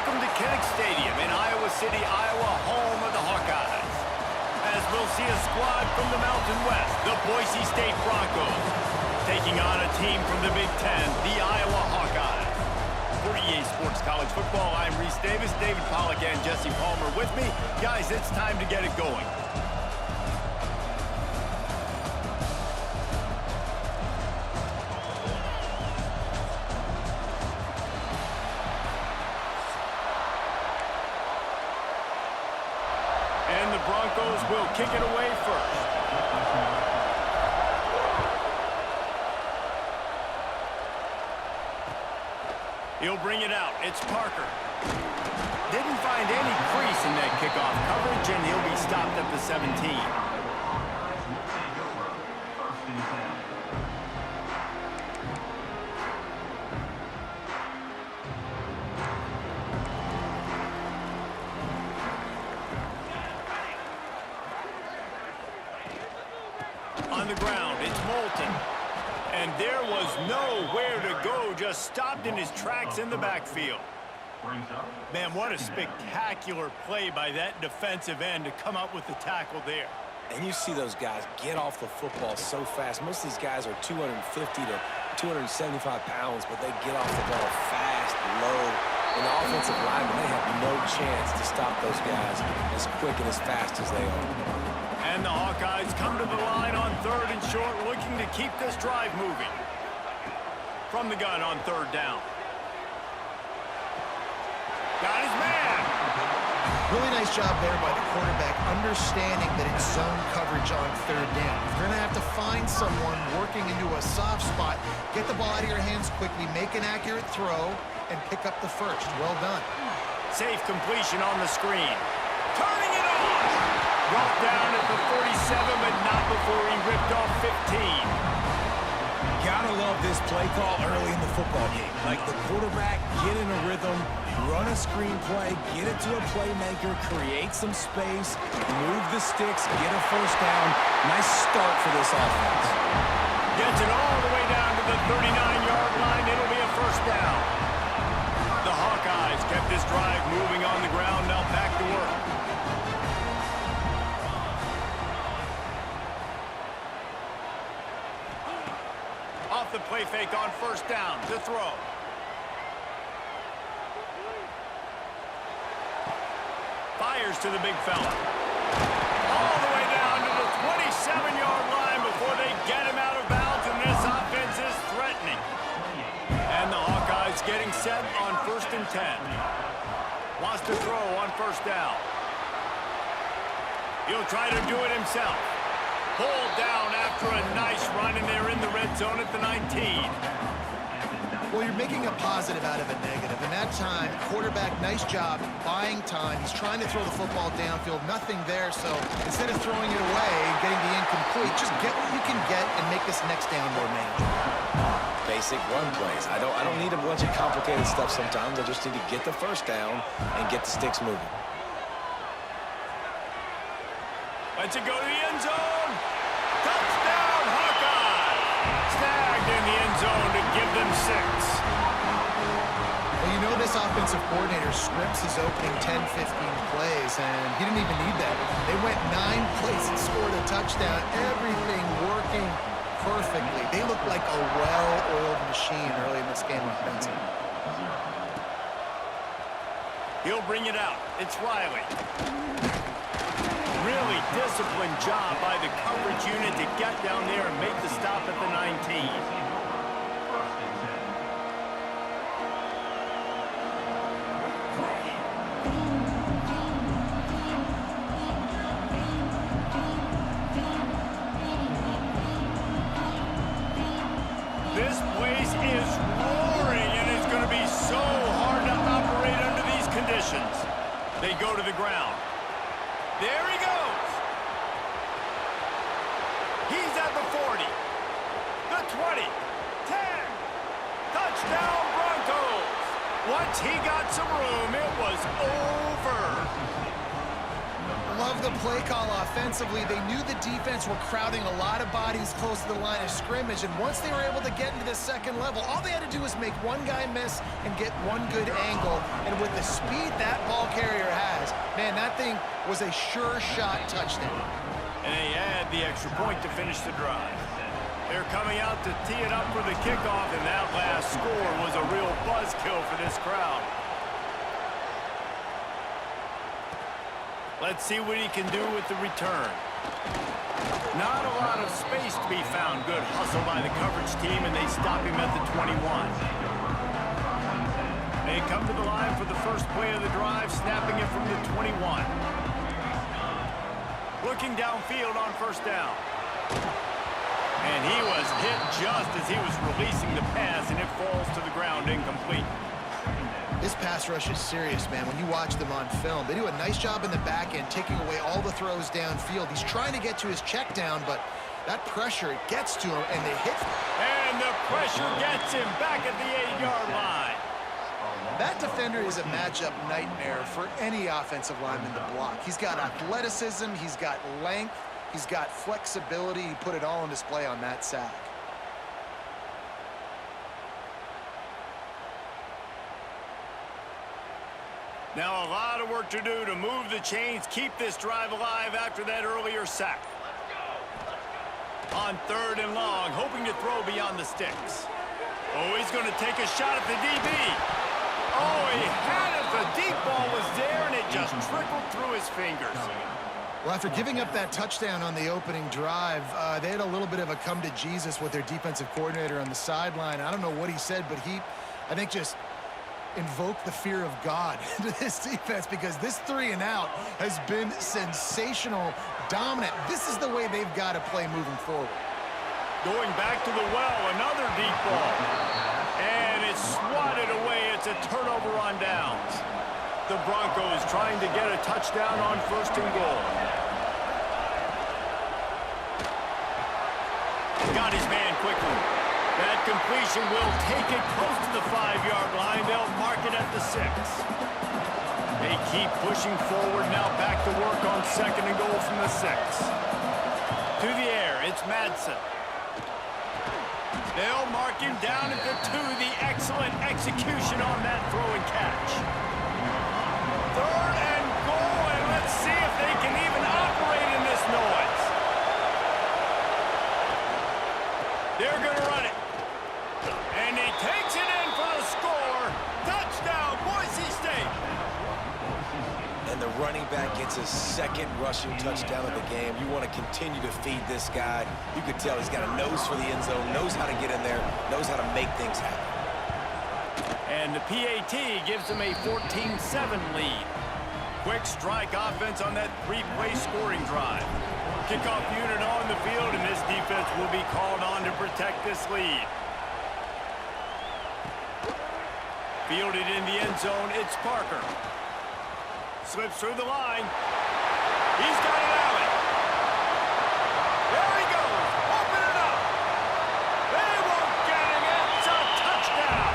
welcome to Kinnick Stadium in Iowa City, Iowa, home of the Hawkeyes. As we'll see a squad from the Mountain West, the Boise State Broncos, taking on a team from the Big Ten, the Iowa Hawkeyes. For EA Sports College Football, I'm Reese Davis, David Pollack, and Jesse Palmer with me. Guys, it's time to get it going. And the Broncos will kick it away first. He'll bring it out. It's Parker. Didn't find any crease in that kickoff coverage, and he'll be stopped at the 17. On the ground, it's Moulton. And there was nowhere to go, just stopped in his tracks in the backfield. Man, what a spectacular play by that defensive end to come up with the tackle there. And you see those guys get off the football so fast. Most of these guys are 250 to 275 pounds, but they get off the ball fast, low. And the offensive linemen, they have no chance to stop those guys as quick and as fast as they are. And the Hawkeyes come to the line on 3rd and short, looking to keep this drive moving. From the gun on 3rd down. Got his man. Really nice job there by the quarterback, understanding that it's zone coverage on 3rd down. If you're going to have to find someone working into a soft spot, get the ball out of your hands quickly, make an accurate throw, and pick up the first. Well done. Safe completion on the screen. Turning it on. Brought down at the 47, but not before he ripped off 15. Gotta love this play call early in the football game. Like the quarterback, get in a rhythm, run a screen play, get it to a playmaker, create some space, move the sticks, get a first down. Nice start for this offense. Gets it all the way down to the 39-yard line. It'll be a first down. The Hawkeyes kept this drive moving on the ground. Now back to work. Off the play fake on 1st down to throw. Fires to the big fella. All the way down to the 27-yard line before they get him out of bounds, and this offense is threatening. And the Hawkeyes getting set on 1st and 10. Wants to throw on 1st down. He'll try to do it himself. Pulled down after a nice run, and they're in the red zone at the 19. Well, you're making a positive out of a negative. And that time, quarterback, nice job buying time. He's trying to throw the football downfield. Nothing there, so instead of throwing it away and getting the incomplete, just get what you can get and make this next down more manageable. Basic run plays. I don't need a bunch of complicated stuff sometimes. I just need to get the first down and get the sticks moving. Lets it go to the end zone. Touchdown, Hawkeyes! Snagged in the end zone to give them 6. Well, you know this offensive coordinator scripts his opening 10, 15 plays, and he didn't even need that. They went 9 plays and scored a touchdown. Everything working perfectly. They look like a well-oiled machine early in this game offensively. He'll bring it out. It's Riley. Really disciplined job by the coverage unit to get down there and make the stop at the 19. This place is roaring, and it's going to be so hard to operate under these conditions. They go to the ground. There he goes. He's at the 40, the 20, 10. Touchdown, Broncos. Once he got some room, it was over. love the play call offensively. They knew the defense were crowding a lot of bodies close to the line of scrimmage, and once they were able to get into the second level, all they had to do was make one guy miss and get one good angle. And with the speed that ball carrier has, man, that thing was a sure shot touchdown. And they add the extra point to finish the drive. They're coming out to tee it up for the kickoff, and that last score was a real buzzkill for this crowd. Let's see what he can do with the return. Not a lot of space to be found. Good hustle by the coverage team, and they stop him at the 21. They come to the line for the first play of the drive, snapping it from the 21. Looking downfield on first down. And he was hit just as he was releasing the pass, and it falls to the ground incomplete. This pass rush is serious, man. When you watch them on film, they do a nice job in the back end, taking away all the throws downfield. He's trying to get to his check down, but that pressure gets to him, and they hit. And the pressure gets him back at the 8-yard line. That defender is a matchup nightmare for any offensive lineman to block. He's got athleticism, he's got length, he's got flexibility. He put it all on display on that sack. Now a lot of work to do to move the chains, keep this drive alive after that earlier sack. On 3rd and long, hoping to throw beyond the sticks. Oh, he's going to take a shot at the DB. Oh, he had it. The deep ball was there, and it just trickled through his fingers. Well, after giving up that touchdown on the opening drive, they had a little bit of a come to Jesus with their defensive coordinator on the sideline. I don't know what he said, but he, I think, just invoke the fear of God into this defense, because this 3-and-out has been sensational, dominant. This is the way they've got to play moving forward. Going back to the well, another deep ball. And it's swatted away. It's a turnover on downs. The Broncos trying to get a touchdown on 1st and goal. Got his man quickly. That completion will take it close to the 5-yard line. They'll mark it at the 6. They keep pushing forward, now back to work on 2nd and goal from the 6. To the air, it's Madsen. They'll mark him down at the 2. The excellent execution on that throw and catch. 3rd and goal, and let's see if they can even operate in this noise. They're going to run it. And he takes it in for the score. Touchdown, Boise State. And the running back gets his 2nd rushing touchdown of the game. You want to continue to feed this guy. You could tell he's got a nose for the end zone, knows how to get in there, knows how to make things happen. And the PAT gives them a 14-7 lead. Quick strike offense on that 3-play scoring drive. Kickoff unit on the field, and this defense will be called on to protect this lead. Fielded in the end zone, it's Parker. Slips through the line. He's got it out. There he goes. Open it up. They won't get him. It's a touchdown.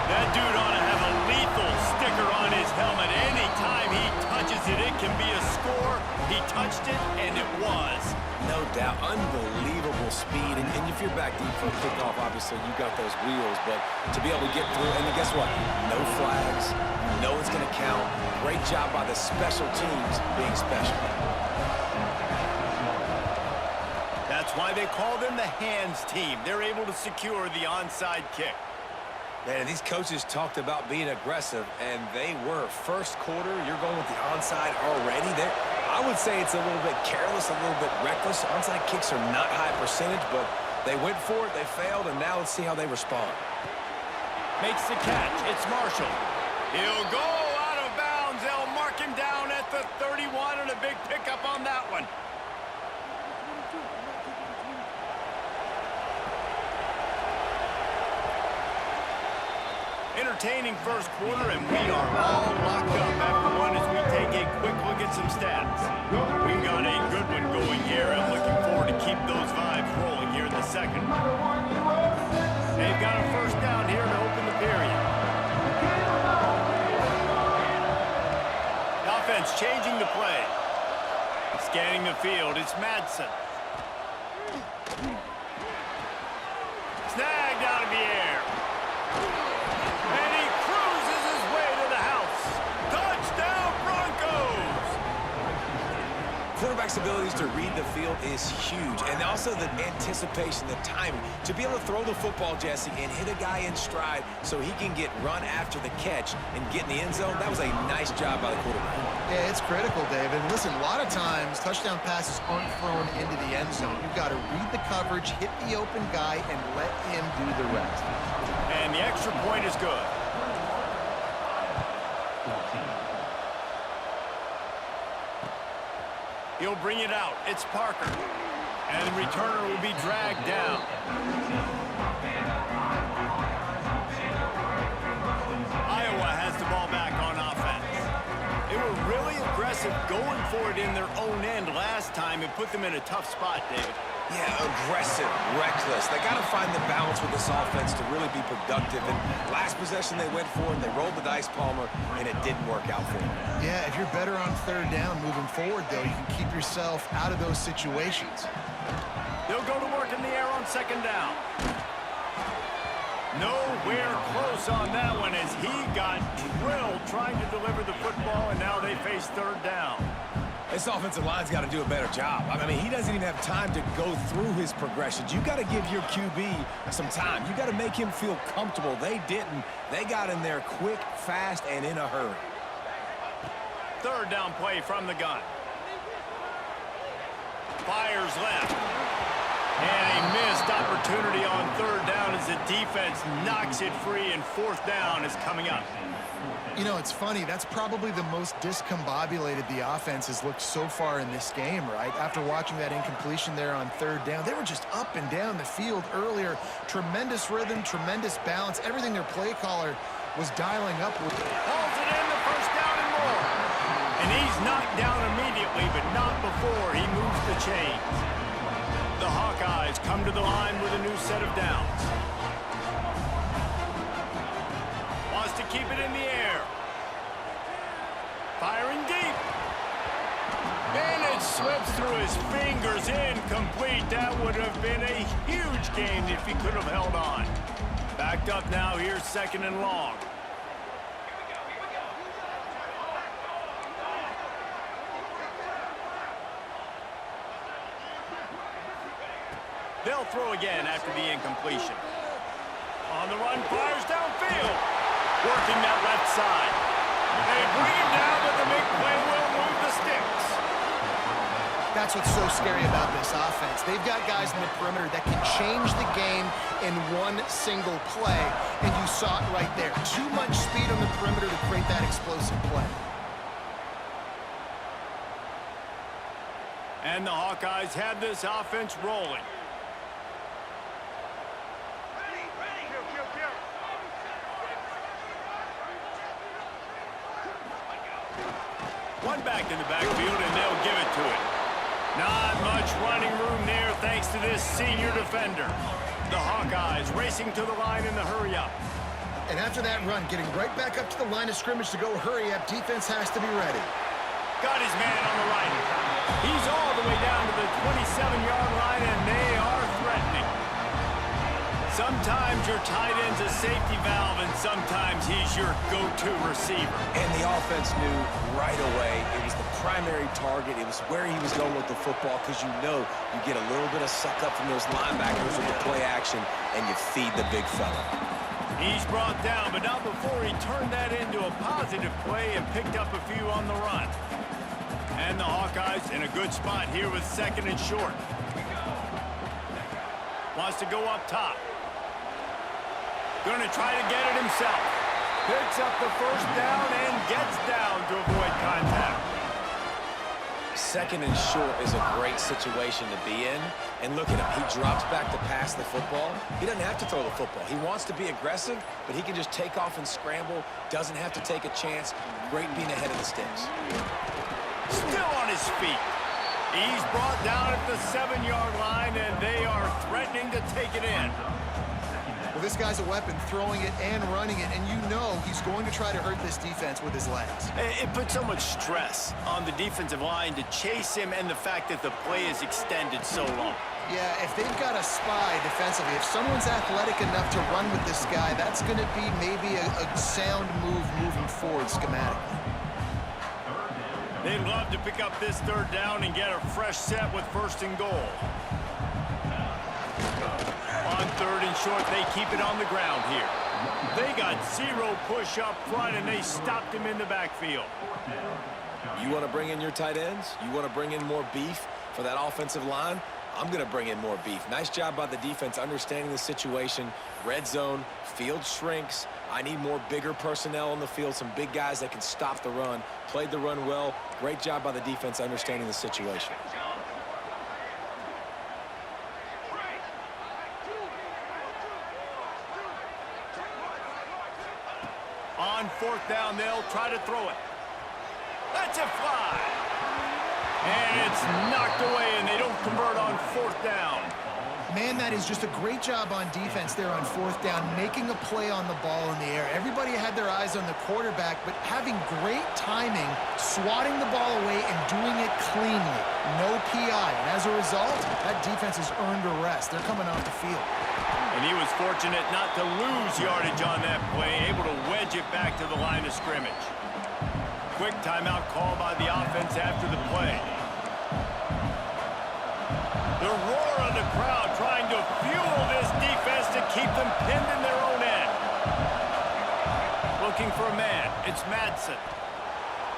That dude ought to have a lethal sticker on his helmet. Anytime he touches it, it can be a score. He touched it, and it was. No doubt. Unbelievable speed. And if you're back deep for a kickoff, obviously you got those wheels. But to be able to get through, and then guess what? No flags. You know it's going to count. Great job by the special teams being special. That's why they call them the hands team. They're able to secure the onside kick. Man, these coaches talked about being aggressive, and they were. First quarter, you're going with the onside already. I would say it's a little bit careless, a little bit reckless. Onside kicks are not high percentage, but they went for it, they failed, and now let's see how they respond. Makes the catch. It's Marshall. He'll go out of bounds. They'll mark him down at the 31, and a big pickup on that one. Entertaining first quarter, and we are all locked up after one as we take a quick look at some stats. We've got a good one going here, and looking forward to keep those vibes rolling here in the 2nd. They've got a first down here to open the period. The offense changing the play. Scanning the field, it's Madsen. Snagged out of the air. And he cruises his way to the house. Touchdown, Broncos! Quarterback's abilities to read the field is huge, and also the anticipation, the timing. To be able to throw the football, Jesse, and hit a guy in stride so he can get run after the catch and get in the end zone, that was a nice job by the quarterback. Yeah, it's critical, David. And listen, a lot of times, touchdown passes aren't thrown into the end zone. You've got to read the coverage, hit the open guy, and let him do the rest. And the extra point is good. He'll bring it out. It's Parker. And the returner will be dragged down. Iowa has the ball back on offense. They were really aggressive going for it in their own end last time and put them in a tough spot, David. Yeah, aggressive, reckless. They got to find the balance with this offense to really be productive. And last possession they went for it, they rolled the dice, Palmer, and it didn't work out for them. Yeah, if you're better on third down moving forward, though, you can keep yourself out of those situations. They'll go to work in the air on second down. Nowhere close on that one as he got drilled trying to deliver the football, and now they face third down. This offensive line's got to do a better job. I mean, he doesn't even have time to go through his progressions. You got to give your QB some time. You got to make him feel comfortable. They didn't. They got in there quick, fast, and in a hurry. Third down play from the gun. Fires left. And a missed opportunity on third down as the defense knocks it free, and fourth down is coming up. You know, it's funny. That's probably the most discombobulated the offense has looked so far in this game, right? After watching that incompletion there on third down, they were just up and down the field earlier. Tremendous rhythm, tremendous balance. Everything their play caller was dialing up with. Hauls it in, the first down and more. And he's knocked down immediately, but not before he moves the chains. The Hawkeyes come to the line with a new set of downs. Wants to keep it in the air. Firing deep. And it slips through his fingers, incomplete. That would have been a huge gain if he could have held on. Backed up now, here's second and long. They'll throw again after the incompletion. On the run, fires downfield. Working that left side. They bring him down, but the big play will move the sticks. That's what's so scary about this offense. They've got guys in the perimeter that can change the game in one single play, and you saw it right there. Too much speed on the perimeter to create that explosive play. And the Hawkeyes have this offense rolling. One back in the backfield, and they'll give it to it. Not much running room there thanks to this senior defender. The Hawkeyes racing to the line in the hurry-up. And after that run, getting right back up to the line of scrimmage to go hurry up, defense has to be ready. Got his man on the right. He's all the way down to the 27-yard line, and they are threatening. Sometimes your tight end's a safety valve, and sometimes he's your go-to receiver. And the offense knew right away it was the primary target. It was where he was going with the football, because you know you get a little bit of suck-up from those linebackers with the play action, and you feed the big fella. He's brought down, but not before he turned that into a positive play and picked up a few on the run. And the Hawkeyes in a good spot here with second and short. Wants to go up top. Going to try to get it himself. Picks up the first down and gets down to avoid contact. Second and short is a great situation to be in. And look at him. He drops back to pass the football. He doesn't have to throw the football. He wants to be aggressive, but he can just take off and scramble. Doesn't have to take a chance. Great being ahead of the sticks. Still on his feet. He's brought down at the 7-yard line, and they are threatening to take it in. Well, this guy's a weapon, throwing it and running it, and you know he's going to try to hurt this defense with his legs. It puts so much stress on the defensive line to chase him and the fact that the play is extended so long. Yeah, if they've got a spy defensively, if someone's athletic enough to run with this guy, that's going to be maybe a sound move moving forward schematically. They'd love to pick up this third down and get a fresh set with 1st and goal. On 3rd and short, they keep it on the ground here. They got 0 push up front, and they stopped him in the backfield. You want to bring in your tight ends? You want to bring in more beef for that offensive line? I'm going to bring in more beef. Nice job by the defense understanding the situation. Red zone, field shrinks. I need more bigger personnel on the field, some big guys that can stop the run. Played the run well. Great job by the defense understanding the situation. On 4th down, they'll try to throw it. That's a fly. And it's knocked away, and they don't convert on 4th down. Man, that is just a great job on defense there on 4th down, making a play on the ball in the air. Everybody had their eyes on the quarterback, but having great timing, swatting the ball away, and doing it cleanly. No PI. And as a result, that defense has earned a rest. They're coming off the field. And he was fortunate not to lose yardage on that play, able to wedge it back to the line of scrimmage. Quick timeout call by the offense after the play. The roar of the crowd trying to fuel this defense to keep them pinned in their own end. Looking for a man. It's Madsen.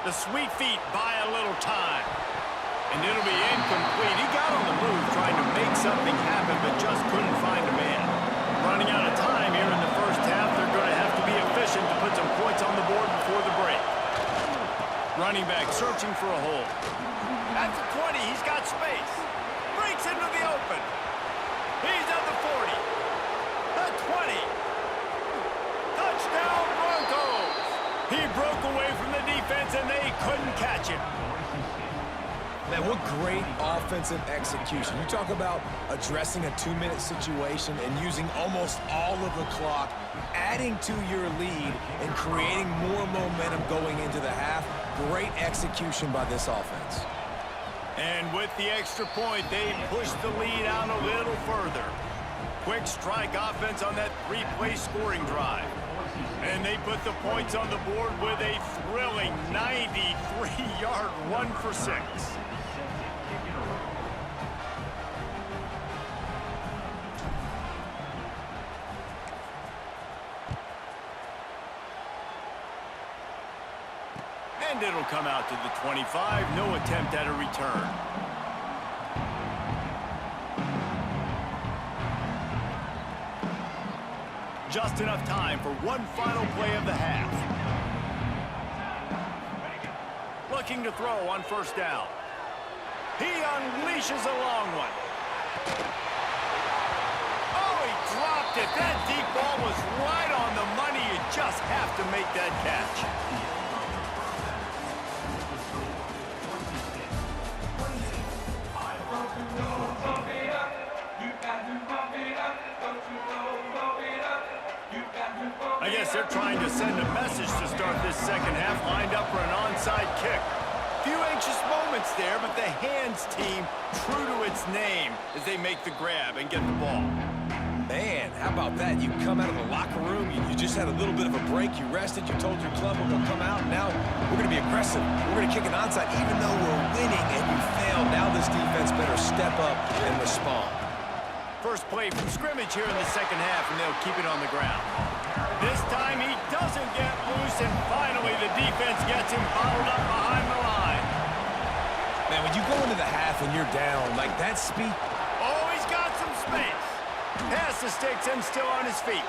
The sweet feet buy a little time. And it'll be incomplete. He got on the move trying to make something happen, but just couldn't find a man. Running out of time here in the 1st half. They're going to have to be efficient to put some points on the board before the break. Running back searching for a hole. At the 20, he's got space. Breaks into the open. He's at the 40. The 20. Touchdown Broncos. He broke away from the defense and they couldn't catch him. Man, what great offensive execution. You talk about addressing a 2-minute situation and using almost all of the clock, adding to your lead and creating more momentum going into the half. Great execution by this offense. And with the extra point, they push the lead out a little further. Quick strike offense on that 3-play scoring drive. And they put the points on the board with a thrilling 93-yard run for 6. And it'll come out to the 25. No attempt at a return. Just enough time for one final play of the half. Looking to throw on 1st down. He unleashes a long one. Oh, he dropped it. That deep ball was right on the money. You just have to make that catch. I guess they're trying to send a message to start this 2nd half, lined up for an onside kick. Few anxious moments there, but the hands team true to its name as they make the grab and get the ball. Man, how about that? You come out of the locker room, you just had a little bit of a break, you rested, you told your club we're going to come out, and now we're going to be aggressive. We're going to kick an onside, even though we're winning and you failed. Now this defense better step up and respond. First play from scrimmage here in the 2nd half, and they'll keep it on the ground. This time he doesn't get loose, and finally the defense gets him bottled up behind the line. Man, when you go into the half and you're down, like that speed. Oh, he's got some space. Past the sticks and still on his feet.